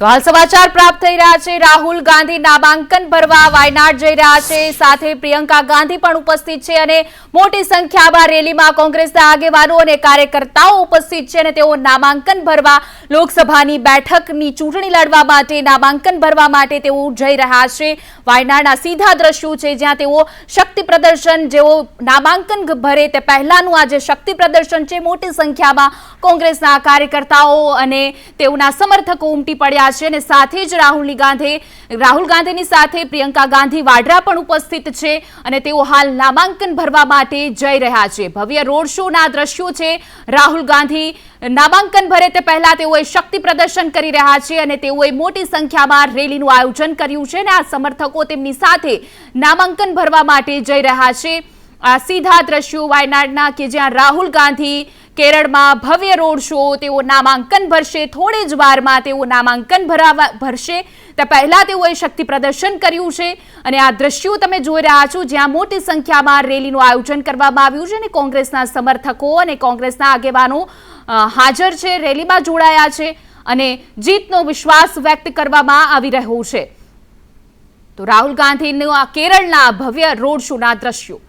તો હાલ સમાચાર પ્રાપ્ત થઈ રહ્યા છે। રાહુલ ગાંધી નામાંકન ભરવા વાયનાડ જઈ રહ્યા છે, સાથે પ્રિયંકા ગાંધી પણ ઉપસ્થિત છે અને મોટી સંખ્યામાં રેલીમાં કોંગ્રેસના આગેવાનો અને કાર્યકર્તાઓ ઉપસ્થિત છે અને તેઓ નામાંકન ભરવા લોકસભાની બેઠકની ચૂંટણી લડવા માટે નામાંકન ભરવા માટે તેઓ જઈ રહ્યા છે। વાયનાડના સીધા દ્રશ્યો છે જ્યાં તેઓ શક્તિ પ્રદર્શન જેઓ નામાંકન ભરે તે પહેલાનું આ જે શક્તિ પ્રદર્શન છે, મોટી સંખ્યામાં કોંગ્રેસના કાર્યકર્તાઓ અને તેઓના સમર્થકો ઉમટી પડ્યા છે અને સાથે જ રાહુલ ગાંધીની સાથે પ્રિયંકા ગાંધી વાડ્રા પણ ઉપસ્થિત છે અને તેઓ હાલ નામાંકન ભરવા માટે જઈ રહ્યા છે। ભવ્ય રોડ શોના દ્રશ્યો છે। રાહુલ ગાંધી નામાંકન ભરે તે પહેલા તેઓએ શક્તિ પ્રદર્શન કરી રહ્યા છે અને તેઓએ મોટી સંખ્યામાં રેલીનું આયોજન કર્યું છે અને આ સમર્થકો તેમની સાથે નામાંકન ભરવા માટે જઈ રહ્યા છે। આ સીધા દ્રશ્યો વાયનાડના કે જ્યાં રાહુલ ગાંધી કેરળમાં ભવ્ય રોડ શો તેઓ નામાંકન ભરશે, થોડી જ વારમાં તેઓ નામાંકન ભરશે તે પહેલા તેઓએ શક્તિ પ્રદર્શન કર્યું છે અને આ દ્રશ્યો તમે જોઈ રહ્યા છો જ્યાં મોટી સંખ્યામાં રેલીનું આયોજન કરવામાં આવ્યું છે અને કોંગ્રેસના સમર્થકો અને કોંગ્રેસના આગેવાનો હાજર છે, રેલીમાં જોડાયા છે અને જીતનો વિશ્વાસ વ્યક્ત કરવામાં આવી રહ્યો છે। તો રાહુલ ગાંધીના કેરળના ભવ્ય રોડ શોના દ્રશ્યો।